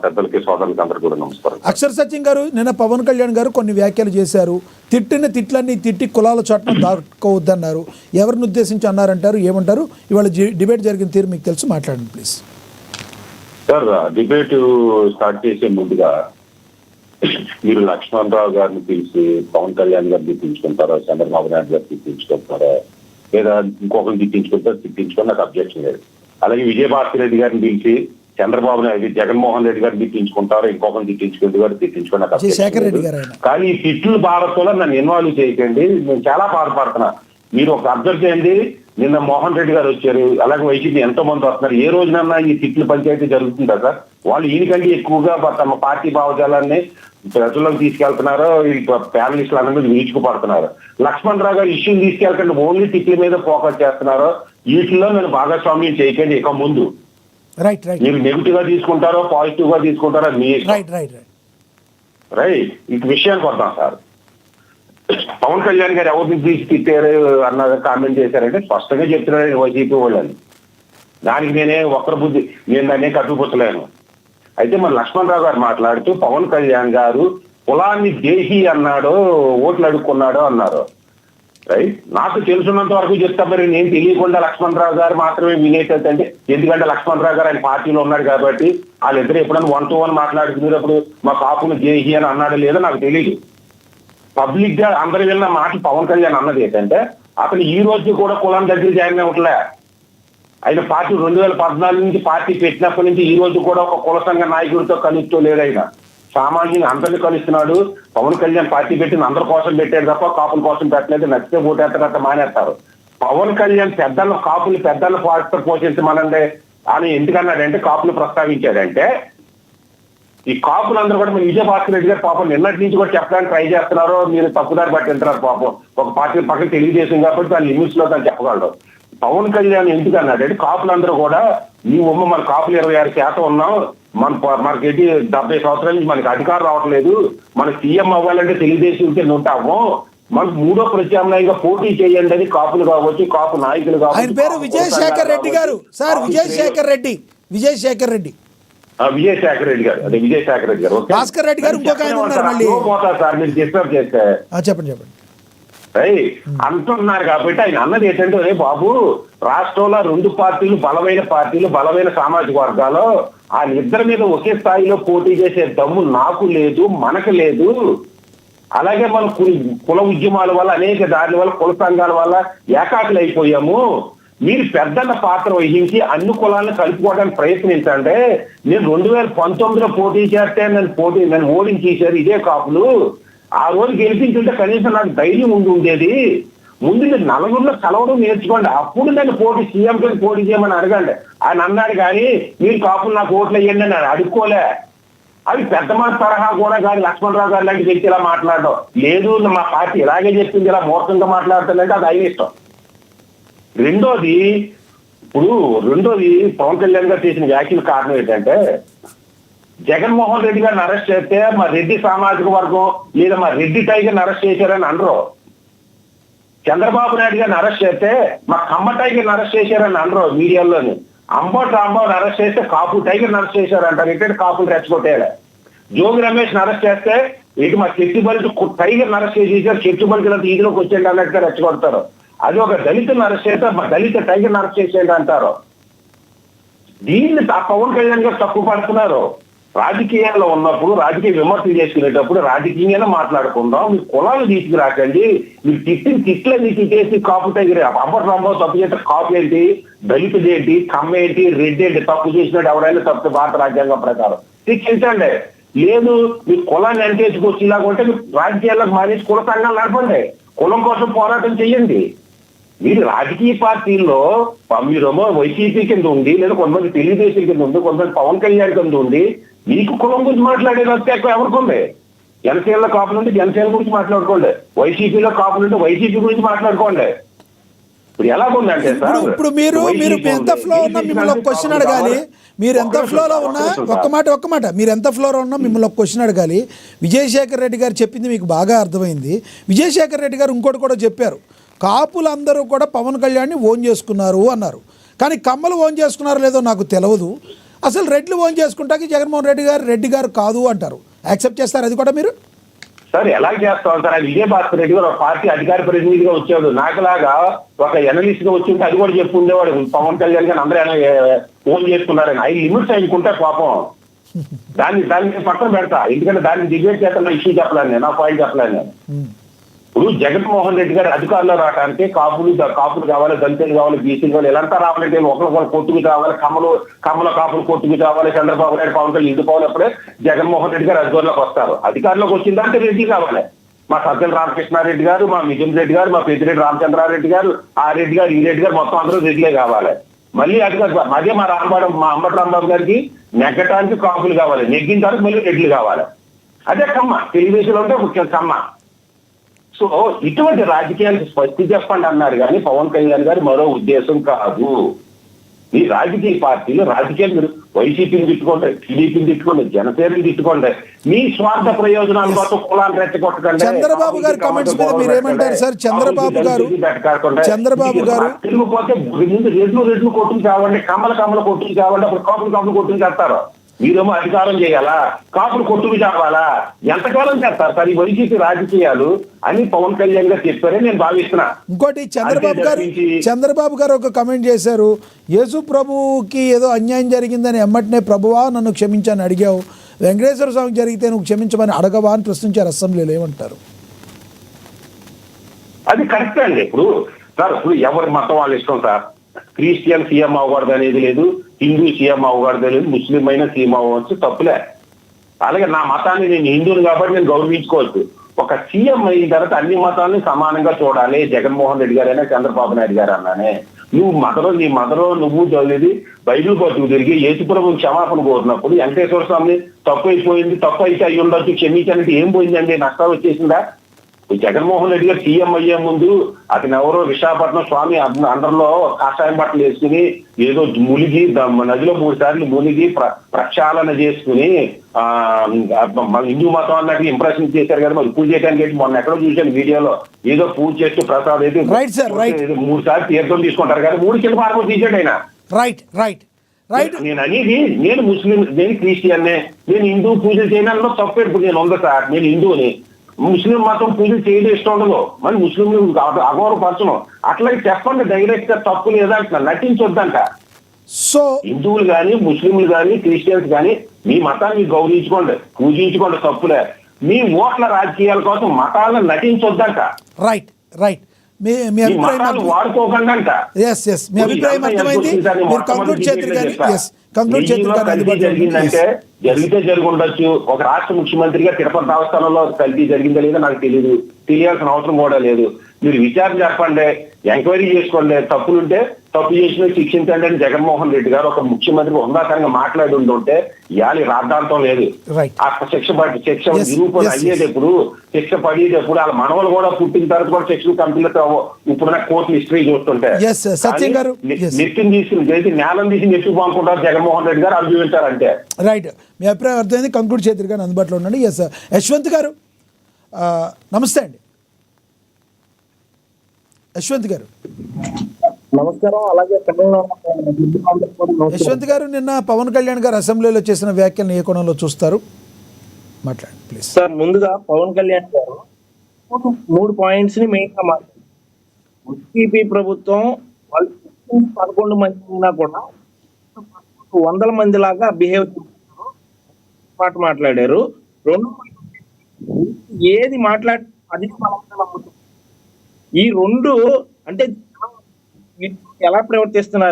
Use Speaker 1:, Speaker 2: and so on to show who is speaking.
Speaker 1: పెద్దలకి సోదరులకి అందరికీ కూడా నమస్కారం.
Speaker 2: అక్షర్ సత్యం గారు, నిన్న పవన్ కళ్యాణ్ గారు కొన్ని వ్యాఖ్యలు చేశారు. తిట్టిన తిట్లన్నీ తిట్టి కులాల చట్టం దాటుకోవద్దన్నారు. ఎవరిని ఉద్దేశించి అన్నారంటారు, ఏమంటారు? ఇవాళ డిబేట్ జరిగిన తీరు మీకు తెలుసు, మాట్లాడండి ప్లీజ్.
Speaker 1: సార్, డిబేట్ స్టార్ట్ చేసే ముందుగా మీరు లక్ష్మణ్ రావు గారిని పిలిచి పవన్ కళ్యాణ్ గారిని తిట్టించుకుంటారా, చంద్రబాబు నాయుడు గారిని తిట్టించుకుంటారా, లేదా ఇంకొకరిని తిట్టించుకొని నాకు అబ్జెక్షన్ లేదు. అలాగే విజయభాస్కర్ రెడ్డి గారిని పిలిచి చంద్రబాబు నాయుడు జగన్మోహన్ రెడ్డి గారిని తిట్టించుకుంటారు, ఇంకొకరిని తిట్టించుకొని నాకు అబ్జెక్షన్ లేదు. కానీ ఈ తిట్లు భారత్లో నన్ను ఇన్వాల్వ్ చేయకండి, నేను చాలా బాధపడుతున్నా. మీరు ఒక అబ్జర్వ్ చేయండి, నిన్న మోహన్ రెడ్డి గారు వచ్చారు, అలాగే వైసీపీ ఎంతో మంది వస్తున్నారు. ఏ రోజునన్నా ఈ తిట్లు పంచాయతీ జరుగుతుందా సార్? వాళ్ళు ఈయనకంటే ఎక్కువగా తమ పార్టీ భావజాలాన్ని ప్రజల్లోకి తీసుకెళ్తున్నారు. ఈ ప్యానలిస్టులు అందరి మీద వీచుకుపడుతున్నారు. లక్ష్మణ్ రావు గారు ఇష్యూని తీసుకెళ్ళకండి, ఓన్లీ తిట్ల మీద ఫోకస్ చేస్తున్నారు. వీటిలో నేను భాగస్వామ్యం చేయకండి. ఇక ముందు మీరు నెగిటివ్ గా తీసుకుంటారో పాజిటివ్ గా తీసుకుంటారో మీ రైట్. ఈ విషయానికి వద్దాం సార్. పవన్ కళ్యాణ్ గారు ఎవరిని తీసి తిట్టారు అన్న కామెంట్ చేశారంటే స్పష్టంగా చెప్తున్నారు వైసీపీ వాళ్ళని. దానికి నేనే ఒక్కరి బుద్ధి నేను దాన్ని కట్టుకుపోతలేను. అయితే మరి లక్ష్మణ్ రావు గారు మాట్లాడుతూ పవన్ కళ్యాణ్ గారు కులాన్ని దేహి అన్నాడో, ఓట్లు అడుక్కున్నాడో అన్నారు. రైట్. నాకు తెలుసున్నంత వరకు చెప్తా. మరి నేను తెలియకుండా లక్ష్మణ్ రావు గారు మాత్రమే వినేటట్టు అంటే, ఎందుకంటే లక్ష్మణ్ రావు గారు ఆయన పార్టీలో ఉన్నాడు కాబట్టి వాళ్ళిద్దరు ఎప్పుడైనా 1-to-1 మాట్లాడుకునేటప్పుడు మా కాపును దేహి అని అన్నాడో లేదో నాకు తెలియదు. పబ్లిక్ గా అందరు విన్న మాట పవన్ కళ్యాణ్ అన్నది ఏంటంటే, అతను ఈ రోజు కూడా కులం దగ్గర జాయిన్ అవ్వట్లే. ఆయన పార్టీ 2014 నుంచి పార్టీ పెట్టినప్పటి నుంచి ఈ రోజు కూడా ఒక కుల సంఘ నాయకుడితో కలుస్తూ లేడు. ఆయన సామాన్యుని అందరినీ కలుస్తున్నాడు. పవన్ కళ్యాణ్ పార్టీ పెట్టిన అందరి కోసం పెట్టాడు తప్ప కాపుల కోసం పెట్టలేదు. నచ్చితే ఓటేస్తారంట మానేస్తారు. పవన్ కళ్యాణ్ కాపులు పెద్దలను పోషించమనండి అని ఎందుకన్నాడంటే, కాపులు ప్రస్తావించాడంటే ఈ కాపులందరూ కూడా మన విజయభాస్కర్ రెడ్డి గారు పాపం నిన్నటి నుంచి కూడా చెప్పడానికి ట్రై చేస్తున్నారో మీరు తప్పుదారి పట్టింటున్నారు. పాపం ఒక పార్టీ పక్కన తెలుగుదేశం కాబట్టి దాని లిమిట్స్ లో దాన్ని చెప్పగలరు. పవన్ కళ్యాణ్ ఎందుకు అన్నాడంటే, కాపులందరూ కూడా ఈ మన కాపులు 26% ఉన్నాం, మనకి 70 సంవత్సరాల నుంచి మనకి అధికారం రావట్లేదు, మన సీఎం అవ్వాలంటే తెలుగుదేశం కింద ఉంటాము, మనకు మూడో ప్రత్యామ్నాయంగా పోటీ చేయండి అని కాపులు కావచ్చు, కాపు నాయకులు కావచ్చు.
Speaker 2: ఆయన పేరు విజయశేఖర్ రెడ్డి గారు సార్. విజయశేఖర్ రెడ్డి
Speaker 1: అదే విజయశేఖర్ రెడ్డి గారు.
Speaker 2: భాస్కర్ రెడ్డి గారు ఇంకొక ఆయన ఉన్నారు మళ్ళీ.
Speaker 1: సార్ మీరు డిస్టర్బ్ చేస్తే
Speaker 2: చెప్పండి.
Speaker 1: అంటున్నారు కాబట్టి ఆయన అన్నది ఏంటంటే, బాబు రాష్ట్రంలో 2 పార్టీలు బలమైన సామాజిక వర్గాలు వాళ్ళిద్దరి మీద ఒకే స్థాయిలో పోటీ చేసే దమ్ము నాకు లేదు, మనకు లేదు. అలాగే మన కుల ఉద్యమాల వల్ల అనేక దారుల వల్ల కుల సంఘాల వల్ల ఏకాకులు అయిపోయాము. మీరు పెద్దన్న పాత్ర వహించి అన్ని కులాలను కలుపుకోవడానికి ప్రయత్నించండి. నేను 2019లో పోటీ చేస్తే నన్ను ఓడించేశారు ఇదే కాపులు. ఆ రోజు గెలిపించుంటే కనీసం నాకు ధైర్యం ఉండేది. ముందు మీరు నలుగురిలో కలవడం నేర్చుకోండి, అప్పుడు నేను సీఎం పోటీ చేయమని అడగండి. ఆయన అన్నాడు కానీ మీరు కాపులు నాకు ఓట్లు వేయండి అని అడుక్కోలే. అవి పెద్ద మాట తరహా కూడా కానీ లక్ష్మణ్ రావు గారు లాంటి వ్యక్తి ఇలా మాట్లాడడం లేదు. మా పార్టీ ఇలాగే చెప్పింది, ఇలా మూర్ఖంగా మాట్లాడుతుందంటే అది ఆయన ఇష్టం. రెండోది పవన్ కళ్యాణ్ గారు చేసిన వ్యాఖ్యల కారణం ఏంటంటే, జగన్మోహన్ రెడ్డి గారిని అరెస్ట్ చేస్తే మా రెడ్డి సామాజిక వర్గం లేదా మా రెడ్డి టైగర్ని అరెస్ట్ చేశారని అనరు. చంద్రబాబు నాయుడు గారిని అరెస్ట్ చేస్తే మా కమ్మ టైగర్ని అరెస్ట్ చేశారని అనరు మీడియాలోని. అంబటి రాంబాబుని అరెస్ట్ చేస్తే కాపు టైగర్ని అరెస్ట్ చేశారంటారు. ఇటు కాపులు రెచ్చగొట్టేయాలి. జోగి రమేష్ అరెస్ట్ చేస్తే ఇటు మా చెట్టుబలికి టైగర్ని అరెస్ట్ చేసేసారు, చెట్టుబలికి అంతా ఈదిలోకి వచ్చేయండి అన్నట్టుగా రెచ్చగొడతారు. అది ఒక దళితుని అరెస్ట్ చేస్తే మా దళిత టైగర్ని అరెస్ట్ చేసేయండి అంటారు. దీన్ని పవన్ కళ్యాణ్ గారు తక్కువ పడుతున్నారు. రాజకీయాల్లో ఉన్నప్పుడు రాజకీయ విమర్శలు చేసుకునేటప్పుడు రాజకీయంగానే మాట్లాడుకుందాం. మీరు కులాలు తీసుకురాకండి. మీరు తిట్లని తిట్టేసి కాపు టైగర్ అంబటి రాంబాబు తప్పు చేస్తే కాపు ఏంటి, దళితుడు ఏంటి, కమ్మ ఏంటి, రెడ్డి ఏంటి, తప్పు చేసినట్టు ఎవరైనా తప్పు భారత రాజ్యాంగం ప్రకారం శిక్షించండి. లేదు మీరు కులాన్ని అంటేసుకొచ్చి ఇలాగ ఉంటే మీరు రాజకీయాలకు మానేసి కుల సంఘాలు నడపండి, కులం కోసం పోరాటం చెయ్యండి. మీరు రాజకీయ పార్టీల్లో మీరేమో వైసీపీ కింద ఉండి, లేదా కొంతమంది తెలుగుదేశం కింద ఉంది, కొంతమంది పవన్ కళ్యాణ్ కింద ఉండి మీకు కులం గురించి మాట్లాడేది వస్తే ఎవరికి ఉంది? జనసేనలో కాపులు ఉంటే జనసేన గురించి మాట్లాడుకోండి, వైసీపీలో కాపులు ఉంటే వైసీపీ గురించి మాట్లాడుకోండి. ఇప్పుడు ఎలాగుందంటే సార్,
Speaker 2: ఇప్పుడు మీరు ఎంత ఫ్లో ఉన్నా మిమ్మల్ని ఒక క్వశ్చన్ అడగాలి. మీరు ఎంత ఫ్లోలో ఉన్నా ఒక్క మాట మీరు ఎంత ఫ్లోలో ఉన్నా మిమ్మల్ని ఒక క్వశ్చన్ అడగాలి. విజయశేఖర్ రెడ్డి గారు చెప్పింది మీకు బాగా అర్థమైంది. విజయశేఖర్ రెడ్డి గారు ఇంకోటి కూడా చెప్పారు, కాపులందరూ కూడా పవన్ కళ్యాణ్ని ఓన్ చేసుకున్నారు అన్నారు. కానీ కమ్మలు ఓన్ చేసుకున్నారో లేదో నాకు తెలియదు. అసలు రెడ్లు ఓన్ చేసుకుంటాకి జగన్మోహన్ రెడ్డి గారు కాదు అంటారు. యాక్సెప్ట్ చేస్తారు అది కూడా మీరు?
Speaker 1: సార్ ఎలా చేస్తాం సార్? విజయభాస్కర్ రెడ్డి గారు ఒక పార్టీ అధికార ప్రతినిధిగా వచ్చాడు, నాకులాగా ఒక ఎనలిస్ట్ గా వచ్చి ఉంటే అది కూడా చెప్పి ఉండేవాడు. పవన్ కళ్యాణ్ గారు అందరూ ఓన్ చేసుకున్నారని. ఐదు లిమిట్స్ ఆయనకుంటే పాపం దాన్ని పక్కన పెడతా. ఎందుకంటే దాన్ని డిబేట్ చేస్తా, నా ఇష్యూ చెప్పలేను నేను, నా పాయింట్ చెప్పలేను నేను. ఇప్పుడు జగన్మోహన్ రెడ్డి గారు అధికారంలో రావడానికి కాపులు కావాలి, దళితులు కావాలి, బీసీలు కావాలి, ఇలాంతా రావాలంటే ఒకరికొకరు కొట్టుకు కావాలి, కమ్మల కాపులు కొట్టుకు కావాలి, చంద్రబాబు నాయుడు పవన్ కళ్యాణ్ ఇంటి పోయినప్పుడే జగన్మోహన్ రెడ్డి గారు అధికారంలోకి వస్తారు. అధికారంలోకి వచ్చిందంటే రెడ్డి కావాలి. మా సజ్జల రామకృష్ణారెడ్డి గారు, మా మిథున్ రెడ్డి గారు, మా పెద్దిరెడ్డి రామచంద్రారెడ్డి గారు, ఆ రెడ్డి గారు, ఈ రెడ్డి గారు, మొత్తం అందరూ రెడ్డిలే కావాలి. మళ్ళీ అదే మా అంబటి రాంబాబు గారికి నెగ్గటానికి కాపులు కావాలి, నెగ్గిన తర్వాత మళ్ళీ రెడ్లు కావాలి. అదే కమ్మ తెలుగుదేశంలో ఉంటే ముఖ్యం కమ్మ. సో ఇటువంటి రాజకీయాలకు స్పష్టి చెప్పండి అన్నారు కానీ పవన్ కళ్యాణ్ గారు మరో ఉద్దేశం కాదు. ఈ రాజకీయ పార్టీలు రాజకీయాలు మీరు వైసీపీని తిట్టుకోండి, టీడీపీని తిట్టుకోండి, జనసేనని తిట్టుకోండి, మీ స్వార్థ ప్రయోజనాల కోసం కులాన్ని రెచ్చగొట్టకండి.
Speaker 2: చంద్రబాబు గారి కామెంట్స్ మీద మీరు ఏమంటారు సార్? చంద్రబాబు గారు
Speaker 1: తిరిగిపోతే రెడ్లు కొట్టుకు కావండి, కమ్మల కొట్టుకు కావండి, అప్పుడు కాపులు కొట్టుకు చేస్తారు. మీరేమో అధికారం చేయాలా, కాపులు కొట్టుకు చావాలా? ఎంతకాలం చేస్తారు సార్ ఈ వైసీపీ రాజకీయాలు అని పవన్ కళ్యాణ్ గారు చెప్పారే నేను భావిస్తున్నా.
Speaker 2: ఇంకోటి చంద్రబాబు గారు ఒక కమెంట్ చేశారు, యేసు ప్రభుకి ఏదో అన్యాయం జరిగిందని ఎమ్మటనే ప్రభువా నన్ను క్షమించని అడిగావు, వెంకటేశ్వర స్వామికి జరిగితే నువ్వు క్షమించమని అడగవా అని ప్రశ్నించారు అసెంబ్లీలో. ఏమంటారు?
Speaker 1: అది కరెక్ట్ అండి. ఇప్పుడు సార్ ఎవరి మతం వాళ్ళు ఇష్టం సార్. క్రిస్టియన్ సీఎం అవ్వకూడదు అనేది లేదు, హిందూ సీఎం అవ్వకూడదు లేదు, ముస్లిం అయినా సీఎం అవ్వచ్చు, తప్పులే. అలాగే నా మతాన్ని నేను హిందువుని కాబట్టి నేను గౌరవించుకోవచ్చు. ఒక సీఎం అయిన తర్వాత అన్ని మతాలని సమానంగా చూడాలి. జగన్మోహన్ రెడ్డి గారైనా చంద్రబాబు నాయుడు గారు అన్నానే, నీ మదరో నువ్వు చదివేది బైబిల్ బతుకు తిరిగి యేసుప్రభు క్షమాపణ కోరినప్పుడు వెంకటేశ్వర స్వామి తప్పు అయిపోయింది, తప్పు అయితే అయ్యి ఉండొచ్చు, క్షమించాలంటే ఏం పోయిందండి? నష్టం వచ్చేసిందా? జగన్మోహన్ రెడ్డి గారు సీఎం అయ్యే ముందు అతను ఎవరో విశాఖపట్నం స్వామి అందరిలో కాషాయం బట్టలు వేసుకుని ఏదో మునిగి నదిలో 3 సార్లు మునిగి ప్రక్షాళన చేసుకుని హిందూ మతం అన్నట్టు ఇంప్రెషన్ చేశారు కదా. మరి పూజ చేయడానికి మొన్న ఎక్కడో చూశాను వీడియోలో, ఏదో పూజ చేస్తూ ప్రసాద్ అయితే 3 సార్లు తీర్థం తీసుకుంటారు కదా, 3 కిలో పార్కు తీసాడు ఆయన. నేను అనేది నేను ముస్లిం, నేను క్రిస్టియన్నే, నేను హిందూ పూజలు చేయడంలో తప్పు. ఇప్పుడు నేను ఉంది సార్, నేను హిందూని, ముస్లిం మతం పూజలు చేయడం ఇష్టం ఉండదు, మరి ముస్లింలు అగౌరవపరచను. అట్లాగే చెప్పండి డైరెక్ట్ గా, తప్పు లేదంట, నటించొద్దంట.
Speaker 2: సో
Speaker 1: హిందువులు కానీ, ముస్లింలు కానీ, క్రిస్టియన్స్ కానీ మీ మతాన్ని గౌరవించుకోండి, పూజించుకోండి, తప్పులే. మీ ఓట్ల రాజకీయాల కోసం మతాలను నటించొద్దంట.
Speaker 2: రైట్ మీ అభిప్రాయం
Speaker 1: వాడుకోకుండా
Speaker 2: మీ అభిప్రాయం అర్థమైంది. మీరు కంక్లూడ్ చేద్దరు కానీ
Speaker 1: జరిగిందంటే జరిగితే జరిగి ఉండొచ్చు. ఒక రాష్ట్ర ముఖ్యమంత్రిగా తిరుపతి దేవస్థానంలో కల్తీ జరిగిందో లేదో నాకు తెలియాల్సిన అవసరం కూడా లేదు. మీరు విచారణ చెప్పండి, ఎంక్వైరీ చేసుకోండి, తప్పులుంటే తప్పు చేసిన శిక్షించండి అని జగన్మోహన్ రెడ్డి గారు ఒక ముఖ్యమంత్రి ఉందాకరంగా మాట్లాడి ఉంటుంటే ఇవాళ రాద్ధాంతం లేదు. ఆ శిక్ష నిరూపణ అయ్యేటప్పుడు, శిక్ష పడేటప్పుడు వాళ్ళ మనవలు కూడా పుట్టిన తర్వాత కూడా శిక్షలు కంపెనీలతో ఇప్పుడున్న కోర్టు హిస్టరీ చూస్తుంటే నెత్తిని తీసుకుని చేసి నేలం తీసి నెత్తుకు పంపుకుంటారు జగన్మోహన్ రెడ్డి గారు అభివించారంటే.
Speaker 2: రైట్, మీ అభిప్రాయం అర్థమైంది. కంక్లూడ్ చేద్దరు కానీ అందుబాటులో ఉండండి. యశ్వంత్ గారు నమస్తే అండి. యశ్వంత్ గారు
Speaker 3: నమస్కారం. అలాగే
Speaker 2: యశ్వంత్ గారు, నిన్న పవన్ కళ్యాణ్ గారు అసెంబ్లీలో చేసిన వ్యాఖ్యలను ఏ కోణంలో చూస్తారు? మాట్లాడండి ప్లీజ్.
Speaker 3: సార్, ముందుగా పవన్ కళ్యాణ్ గారు 3 పాయింట్స్ ని మెయిన్ గా మాట్లాడారు. వైసీపీ ప్రభుత్వం వాళ్ళు 11 మంది ఉన్నా కూడా 100 మంది లాగా బిహేవ్ చేశారు, మాట్లాడారు. ఏది మాట్లాడి అది ఈ 2 అంటే ఎలా ప్రవర్తిస్తున్నారు?